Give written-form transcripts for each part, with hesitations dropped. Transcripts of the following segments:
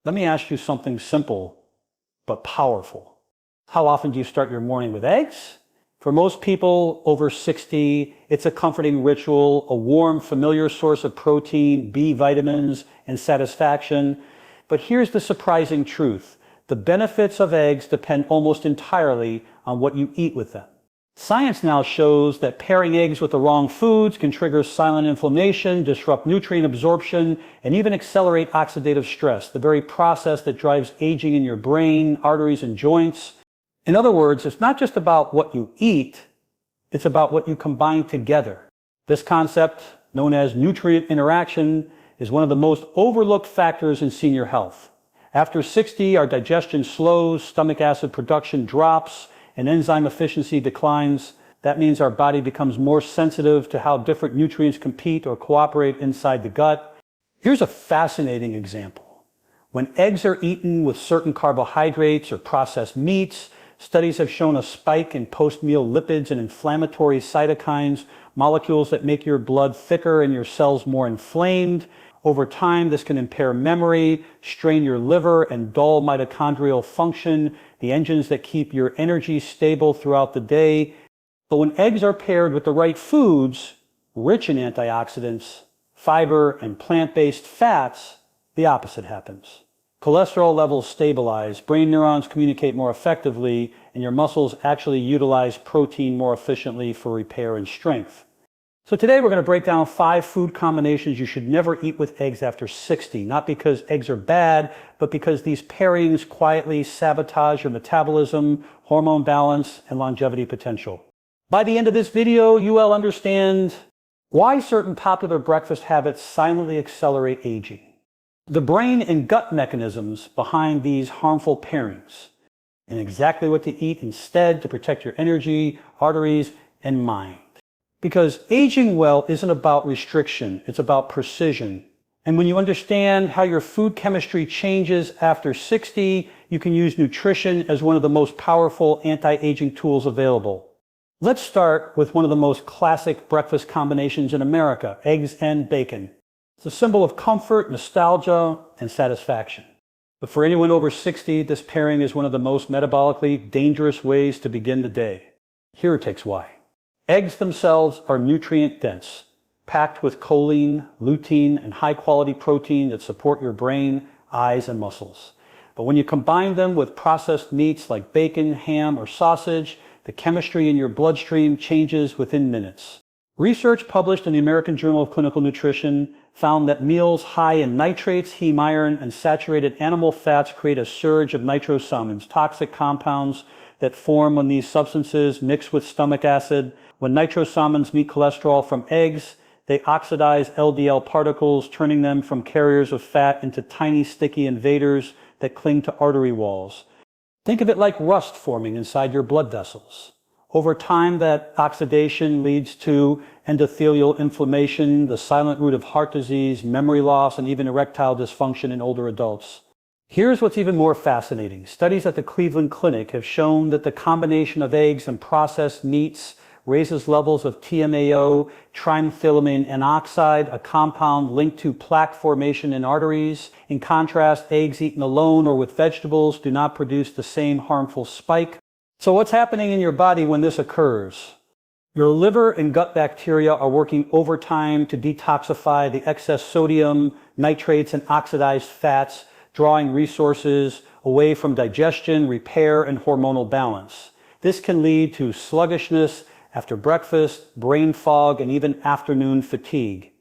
Let me ask you something simple but powerful. How often do you start your morning with eggs? For most people over 60, it's a comforting ritual, a warm, familiar source of protein, B vitamins, and satisfaction. But here's the surprising truth. The benefits of eggs depend almost entirely on what you eat with them. Science now shows that pairing eggs with the wrong foods can trigger silent inflammation, disrupt nutrient absorption, and even accelerate oxidative stress, the very process that drives aging in your brain, arteries, and joints. In other words, it's not just about what you eat, it's about what you combine together. This concept, known as nutrient interaction, is one of the most overlooked factors in senior health. After 60, our digestion slows, stomach acid production drops, and enzyme efficiency declines. That means our body becomes more sensitive to how different nutrients compete or cooperate inside the gut. Here's a fascinating example. When eggs are eaten with certain carbohydrates or processed meats, studies have shown a spike in post-meal lipids and inflammatory cytokines, molecules that make your blood thicker and your cells more inflamed. Over time, this can impair memory, strain your liver, and dull mitochondrial function, the engines that keep your energy stable throughout the day. But when eggs are paired with the right foods, rich in antioxidants, fiber, and plant-based fats, the opposite happens. Cholesterol levels stabilize, brain neurons communicate more effectively, and your muscles actually utilize protein more efficiently for repair and strength. So today we're going to break down 5 food combinations you should never eat with eggs after 60, not because eggs are bad, but because these pairings quietly sabotage your metabolism, hormone balance, and longevity potential. By the end of this video, you will understand why certain popular breakfast habits silently accelerate aging, the brain and gut mechanisms behind these harmful pairings, and exactly what to eat instead to protect your energy, arteries, and mind. Because aging well isn't about restriction, it's about precision. And when you understand how your food chemistry changes after 60, you can use nutrition as one of the most powerful anti-aging tools available. Let's start with one of the most classic breakfast combinations in America, eggs and bacon. It's a symbol of comfort, nostalgia, and satisfaction. But for anyone over 60, this pairing is one of the most metabolically dangerous ways to begin the day. Here it takes why. Eggs themselves are nutrient-dense, packed with choline, lutein, and high-quality protein that support your brain, eyes, and muscles. But when you combine them with processed meats like bacon, ham, or sausage, the chemistry in your bloodstream changes within minutes. Research published in the American Journal of Clinical Nutrition found that meals high in nitrates, heme iron, and saturated animal fats create a surge of nitrosamines, toxic compounds that form when these substances mix with stomach acid. When nitrosamines meet cholesterol from eggs, they oxidize LDL particles, turning them from carriers of fat into tiny sticky invaders that cling to artery walls. Think of it like rust forming inside your blood vessels. Over time, that oxidation leads to endothelial inflammation, the silent root of heart disease, memory loss, and even erectile dysfunction in older adults. Here's what's even more fascinating. Studies at the Cleveland Clinic have shown that the combination of eggs and processed meats raises levels of TMAO, trimethylamine N oxide, a compound linked to plaque formation in arteries. In contrast, eggs eaten alone or with vegetables do not produce the same harmful spike. So what's happening in your body when this occurs? Your liver and gut bacteria are working overtime to detoxify the excess sodium, nitrates, and oxidized fats, drawing resources away from digestion, repair, and hormonal balance. This can lead to sluggishness after breakfast, brain fog, and even afternoon fatigue.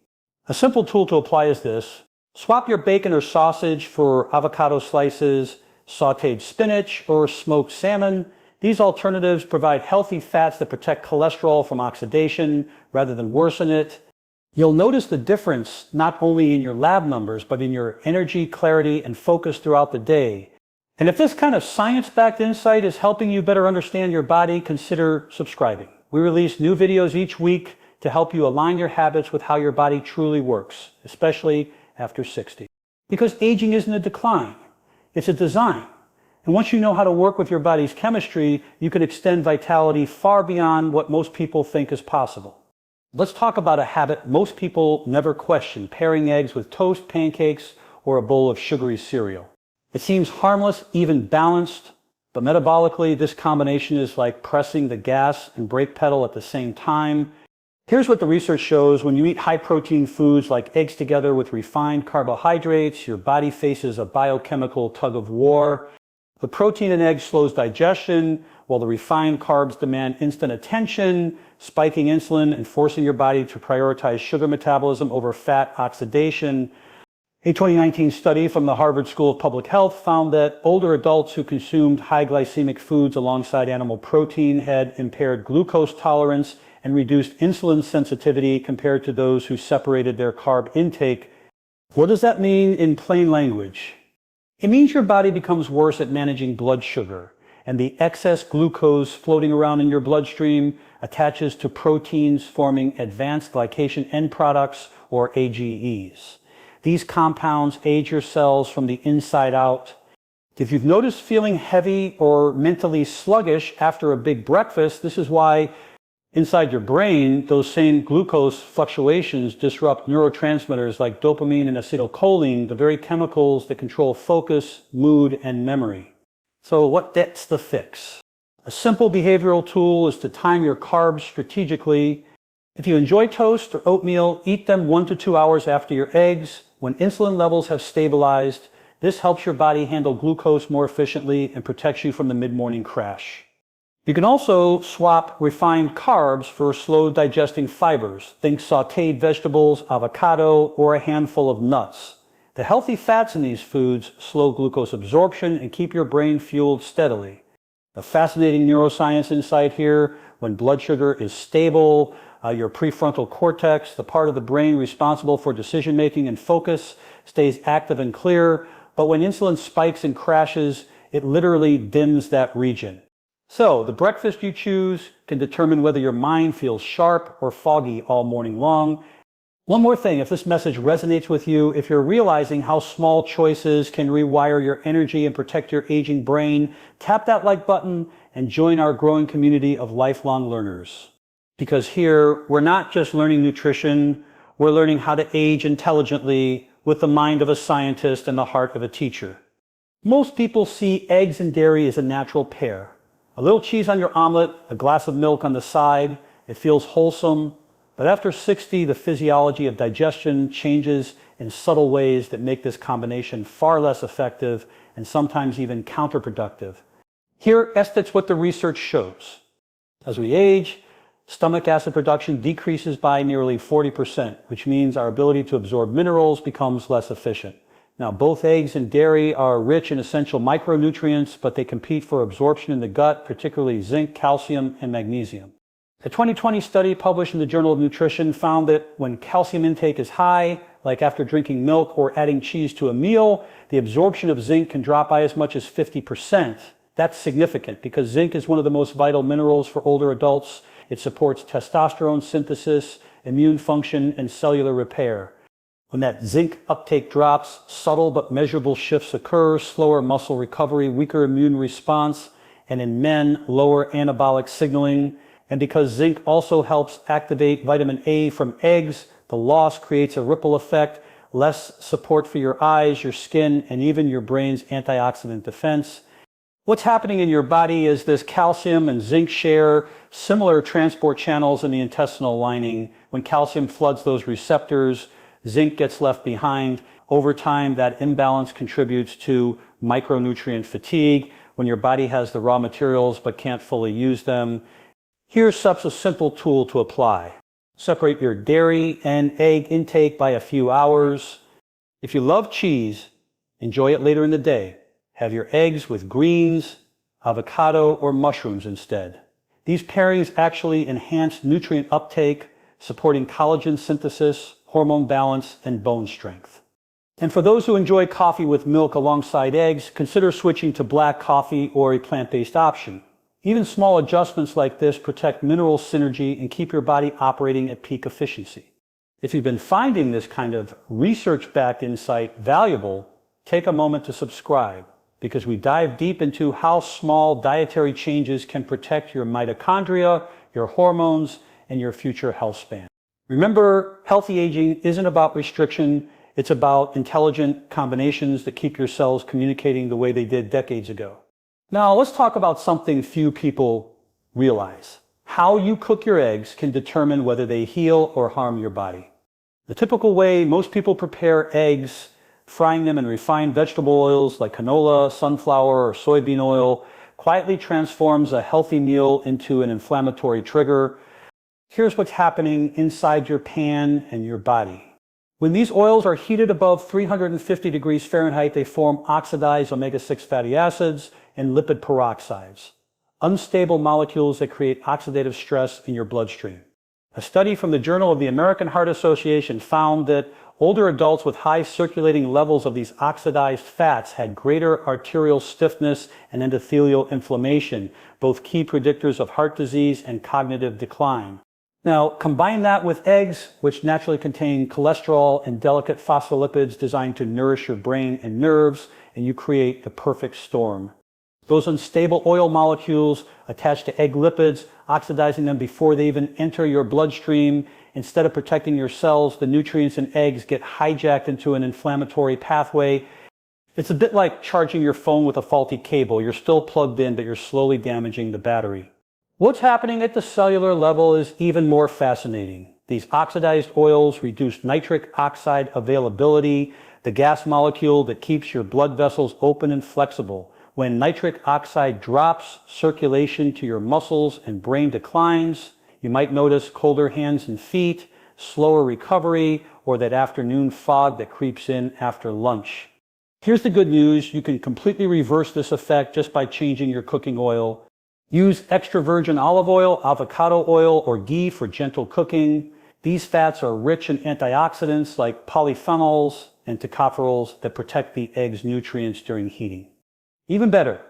A simple tool to apply is this. Swap your bacon or sausage for avocado slices, sautéed spinach, or smoked salmon. These alternatives provide healthy fats that protect cholesterol from oxidation rather than worsen it. You'll notice the difference not only in your lab numbers, but in your energy, clarity, and focus throughout the day. And if this kind of science-backed insight is helping you better understand your body, consider subscribing. We release new videos each week to help you align your habits with how your body truly works, especially after 60. Because aging isn't a decline, it's a design. And once you know how to work with your body's chemistry, you can extend vitality far beyond what most people think is possible. Let's talk about a habit most people never question, pairing eggs with toast, pancakes, or a bowl of sugary cereal. It seems harmless, even balanced, but metabolically, this combination is like pressing the gas and brake pedal at the same time. Here's what the research shows. When you eat high-protein foods like eggs together with refined carbohydrates, your body faces a biochemical tug-of-war. The protein in eggs slows digestion, while the refined carbs demand instant attention, spiking insulin and forcing your body to prioritize sugar metabolism over fat oxidation. A 2019 study from the Harvard School of Public Health found that older adults who consumed high glycemic foods alongside animal protein had impaired glucose tolerance and reduced insulin sensitivity compared to those who separated their carb intake. What does that mean in plain language? It means your body becomes worse at managing blood sugar, and the excess glucose floating around in your bloodstream attaches to proteins forming advanced glycation end products, or AGEs. These compounds age your cells from the inside out. If you've noticed feeling heavy or mentally sluggish after a big breakfast, this is why inside your brain, those same glucose fluctuations disrupt neurotransmitters like dopamine and acetylcholine, the very chemicals that control focus, mood, and memory. So what's the fix? A simple behavioral tool is to time your carbs strategically. If you enjoy toast or oatmeal, eat them 1 to 2 hours after your eggs. When insulin levels have stabilized, this helps your body handle glucose more efficiently and protects you from the mid-morning crash. You can also swap refined carbs for slow digesting fibers. Think sautéed vegetables, avocado, or a handful of nuts. The healthy fats in these foods slow glucose absorption and keep your brain fueled steadily. A fascinating neuroscience insight here: when blood sugar is stable, your prefrontal cortex, the part of the brain responsible for decision making and focus, stays active and clear, but when insulin spikes and crashes, it literally dims that region. So, the breakfast you choose can determine whether your mind feels sharp or foggy all morning long. One more thing, if this message resonates with you, if you're realizing how small choices can rewire your energy and protect your aging brain, tap that like button and join our growing community of lifelong learners. Because here, we're not just learning nutrition, we're learning how to age intelligently with the mind of a scientist and the heart of a teacher. Most people see eggs and dairy as a natural pair. A little cheese on your omelet, a glass of milk on the side, it feels wholesome. But after 60, the physiology of digestion changes in subtle ways that make this combination far less effective and sometimes even counterproductive. Here, that's what the research shows. As we age, stomach acid production decreases by nearly 40%, which means our ability to absorb minerals becomes less efficient. Now, both eggs and dairy are rich in essential micronutrients, but they compete for absorption in the gut, particularly zinc, calcium, and magnesium. A 2020 study published in the Journal of Nutrition found that when calcium intake is high, like after drinking milk or adding cheese to a meal, the absorption of zinc can drop by as much as 50%. That's significant because zinc is one of the most vital minerals for older adults. It supports testosterone synthesis, immune function, and cellular repair. When that zinc uptake drops, subtle but measurable shifts occur: slower muscle recovery, weaker immune response, and in men, lower anabolic signaling. And because zinc also helps activate vitamin A from eggs, the loss creates a ripple effect: less support for your eyes, your skin, and even your brain's antioxidant defense. What's happening in your body is this calcium and zinc share similar transport channels in the intestinal lining. When calcium floods those receptors, zinc gets left behind. Over time, that imbalance contributes to micronutrient fatigue, when your body has the raw materials but can't fully use them. Here's a simple tool to apply. Separate your dairy and egg intake by a few hours. If you love cheese, enjoy it later in the day. Have your eggs with greens, avocado, or mushrooms instead. These pairings actually enhance nutrient uptake, supporting collagen synthesis, hormone balance, and bone strength. And for those who enjoy coffee with milk alongside eggs, consider switching to black coffee or a plant-based option. Even small adjustments like this protect mineral synergy and keep your body operating at peak efficiency. If you've been finding this kind of research-backed insight valuable, take a moment to subscribe, because we dive deep into how small dietary changes can protect your mitochondria, your hormones, and your future health span. Remember, healthy aging isn't about restriction, It's about intelligent combinations that keep your cells communicating the way they did decades ago. Now, let's talk about something few people realize. How you cook your eggs can determine whether they heal or harm your body. The typical way most people prepare eggs, frying them in refined vegetable oils like canola, sunflower, or soybean oil, quietly transforms a healthy meal into an inflammatory trigger. Here's what's happening inside your pan and your body. When these oils are heated above 350 degrees Fahrenheit, they form oxidized omega-6 fatty acids and lipid peroxides, unstable molecules that create oxidative stress in your bloodstream. A study from the Journal of the American Heart Association found that older adults with high circulating levels of these oxidized fats had greater arterial stiffness and endothelial inflammation, both key predictors of heart disease and cognitive decline. Now, combine that with eggs, which naturally contain cholesterol and delicate phospholipids designed to nourish your brain and nerves, and you create the perfect storm. Those unstable oil molecules attach to egg lipids, oxidizing them before they even enter your bloodstream. Instead of protecting your cells, the nutrients in eggs get hijacked into an inflammatory pathway. It's a bit like charging your phone with a faulty cable. You're still plugged in, but you're slowly damaging the battery. What's happening at the cellular level is even more fascinating. These oxidized oils reduce nitric oxide availability, the gas molecule that keeps your blood vessels open and flexible. When nitric oxide drops, circulation to your muscles and brain declines. You might notice colder hands and feet, slower recovery, or that afternoon fog that creeps in after lunch. Here's the good news. You can completely reverse this effect just by changing your cooking oil. Use extra virgin olive oil, avocado oil, or ghee for gentle cooking. These fats are rich in antioxidants like polyphenols and tocopherols that protect the egg's nutrients during heating. Even better,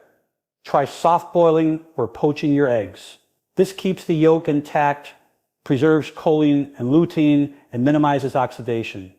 try soft boiling or poaching your eggs. This keeps the yolk intact, preserves choline and lutein, and minimizes oxidation.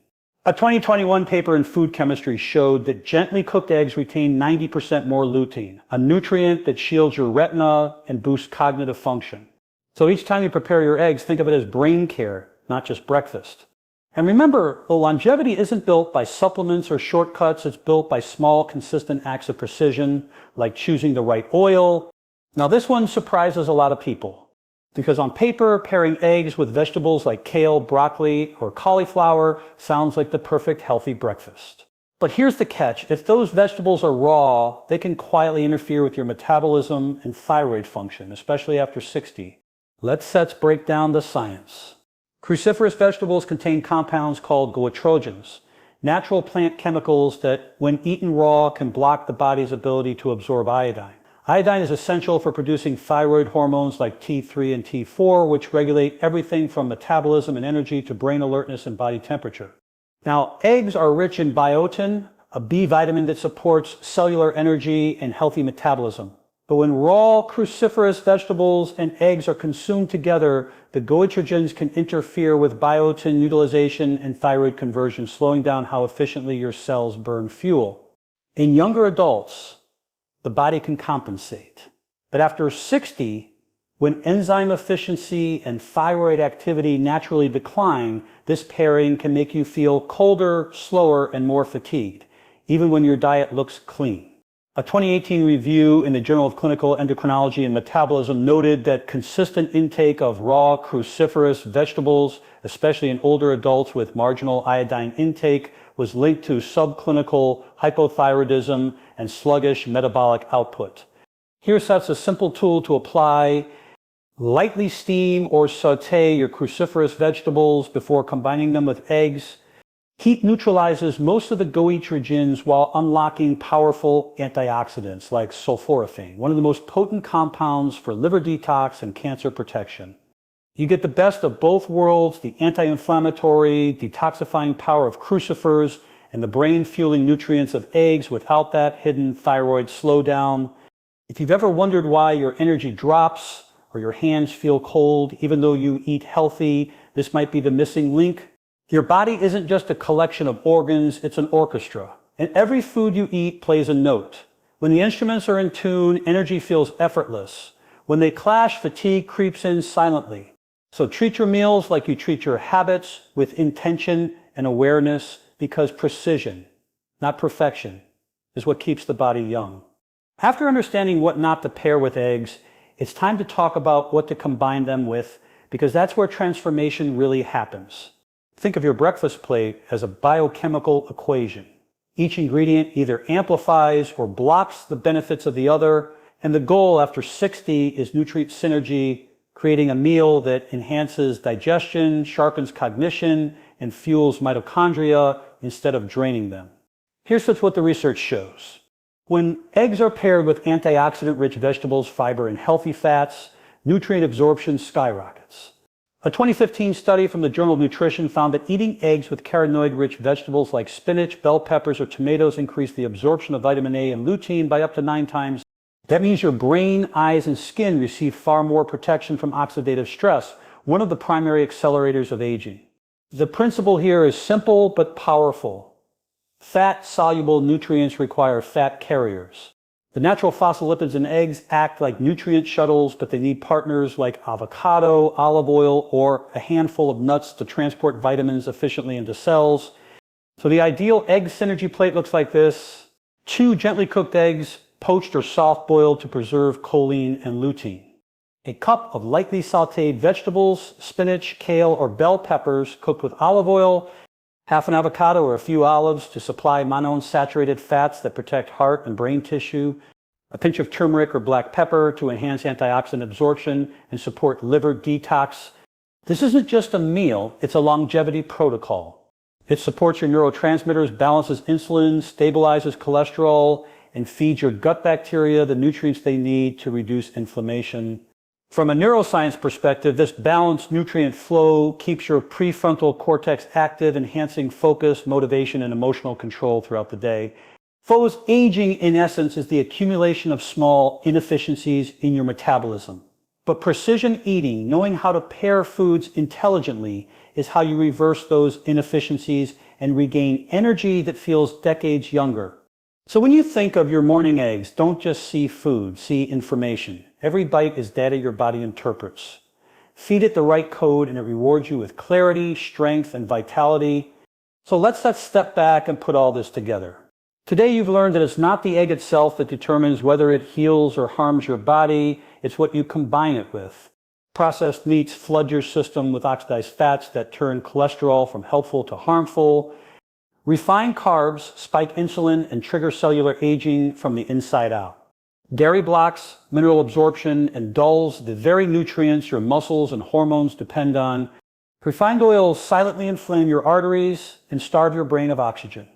A 2021 paper in food chemistry showed that gently cooked eggs retain 90% more lutein, a nutrient that shields your retina and boosts cognitive function. So each time you prepare your eggs, think of it as brain care, not just breakfast. And remember, the longevity isn't built by supplements or shortcuts. It's built by small, consistent acts of precision, like choosing the right oil. Now this one surprises a lot of people, because on paper, pairing eggs with vegetables like kale, broccoli, or cauliflower sounds like the perfect healthy breakfast. But here's the catch. If those vegetables are raw, they can quietly interfere with your metabolism and thyroid function, especially after 60. Let's break down the science. Cruciferous vegetables contain compounds called goitrogens, natural plant chemicals that, when eaten raw, can block the body's ability to absorb iodine. Iodine is essential for producing thyroid hormones like T3 and T4, which regulate everything from metabolism and energy to brain alertness and body temperature. Now, eggs are rich in biotin, a B vitamin that supports cellular energy and healthy metabolism. But when raw cruciferous vegetables and eggs are consumed together, the goitrogens can interfere with biotin utilization and thyroid conversion, slowing down how efficiently your cells burn fuel. In younger adults, the body can compensate. But after 60, when enzyme efficiency and thyroid activity naturally decline, this pairing can make you feel colder, slower, and more fatigued, even when your diet looks clean. A 2018 review in the Journal of Clinical Endocrinology and Metabolism noted that consistent intake of raw cruciferous vegetables, especially in older adults with marginal iodine intake, was linked to subclinical hypothyroidism and sluggish metabolic output. Here's a simple tool to apply. Lightly steam or saute your cruciferous vegetables before combining them with eggs. Heat neutralizes most of the goitrogens while unlocking powerful antioxidants like sulforaphane, one of the most potent compounds for liver detox and cancer protection. You get the best of both worlds, the anti-inflammatory, detoxifying power of crucifers and the brain-fueling nutrients of eggs without that hidden thyroid slowdown. If you've ever wondered why your energy drops or your hands feel cold even though you eat healthy, this might be the missing link. Your body isn't just a collection of organs, it's an orchestra. And every food you eat plays a note. When the instruments are in tune, energy feels effortless. When they clash, fatigue creeps in silently. So treat your meals like you treat your habits, with intention and awareness, because precision, not perfection, is what keeps the body young. After understanding what not to pair with eggs, it's time to talk about what to combine them with, because that's where transformation really happens. Think of your breakfast plate as a biochemical equation. Each ingredient either amplifies or blocks the benefits of the other, and the goal after 60 is nutrient synergy, creating a meal that enhances digestion, sharpens cognition, and fuels mitochondria instead of draining them. Here's what the research shows. When eggs are paired with antioxidant-rich vegetables, fiber, and healthy fats, nutrient absorption skyrockets. A 2015 study from the Journal of Nutrition found that eating eggs with carotenoid-rich vegetables like spinach, bell peppers, or tomatoes increased the absorption of vitamin A and lutein by up to 9 times. That means your brain, eyes, and skin receive far more protection from oxidative stress, one of the primary accelerators of aging. The principle here is simple but powerful. Fat-soluble nutrients require fat carriers. The natural phospholipids in eggs act like nutrient shuttles, but they need partners like avocado, olive oil, or a handful of nuts to transport vitamins efficiently into cells. So the ideal egg synergy plate looks like this. 2 gently cooked eggs, poached or soft-boiled to preserve choline and lutein. A cup of lightly sautéed vegetables, spinach, kale, or bell peppers cooked with olive oil, half an avocado or a few olives to supply monounsaturated fats that protect heart and brain tissue, a pinch of turmeric or black pepper to enhance antioxidant absorption and support liver detox. This isn't just a meal, it's a longevity protocol. It supports your neurotransmitters, balances insulin, stabilizes cholesterol, and feeds your gut bacteria the nutrients they need to reduce inflammation. From a neuroscience perspective, this balanced nutrient flow keeps your prefrontal cortex active, enhancing focus, motivation, and emotional control throughout the day. Faux aging, in essence, is the accumulation of small inefficiencies in your metabolism. But precision eating, knowing how to pair foods intelligently, is how you reverse those inefficiencies and regain energy that feels decades younger. So when you think of your morning eggs, don't just see food, see information. Every bite is data your body interprets. Feed it the right code and it rewards you with clarity, strength, and vitality. So let's step back and put all this together. Today you've learned that it's not the egg itself that determines whether it heals or harms your body, it's what you combine it with. Processed meats flood your system with oxidized fats that turn cholesterol from helpful to harmful. Refined carbs spike insulin and trigger cellular aging from the inside out. Dairy blocks mineral absorption and dulls the very nutrients your muscles and hormones depend on. Refined oils silently inflame your arteries and starve your brain of oxygen.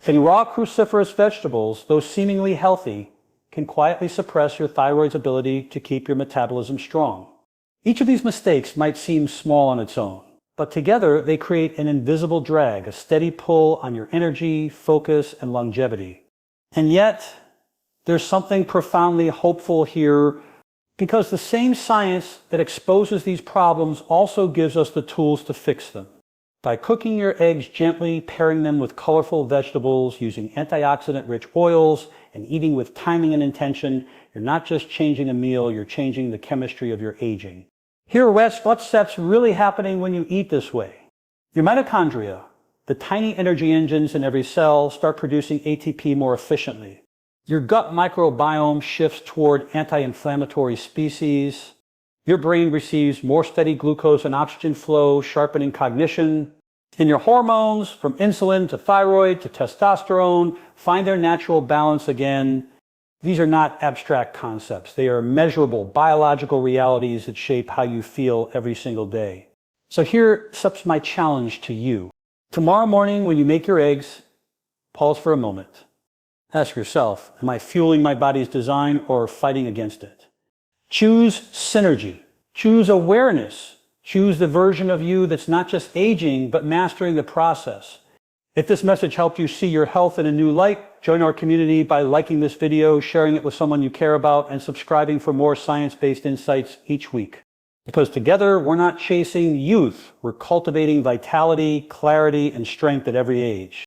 And raw cruciferous vegetables, though seemingly healthy, can quietly suppress your thyroid's ability to keep your metabolism strong. Each of these mistakes might seem small on its own, but together they create an invisible drag, a steady pull on your energy, focus, and longevity. And yet, there's something profoundly hopeful here, because the same science that exposes these problems also gives us the tools to fix them. By cooking your eggs gently, pairing them with colorful vegetables, using antioxidant-rich oils, and eating with timing and intention, you're not just changing a meal, you're changing the chemistry of your aging. Here, what's really happening when you eat this way? Your mitochondria, the tiny energy engines in every cell, start producing ATP more efficiently. Your gut microbiome shifts toward anti-inflammatory species. Your brain receives more steady glucose and oxygen flow, sharpening cognition. And your hormones, from insulin to thyroid to testosterone, find their natural balance again. These are not abstract concepts. They are measurable biological realities that shape how you feel every single day. So here's my challenge to you. Tomorrow morning when you make your eggs, pause for a moment. Ask yourself, am I fueling my body's design or fighting against it? Choose synergy. Choose awareness. Choose the version of you that's not just aging, but mastering the process. If this message helped you see your health in a new light, join our community by liking this video, sharing it with someone you care about, and subscribing for more science-based insights each week. Because together, we're not chasing youth, we're cultivating vitality, clarity, and strength at every age.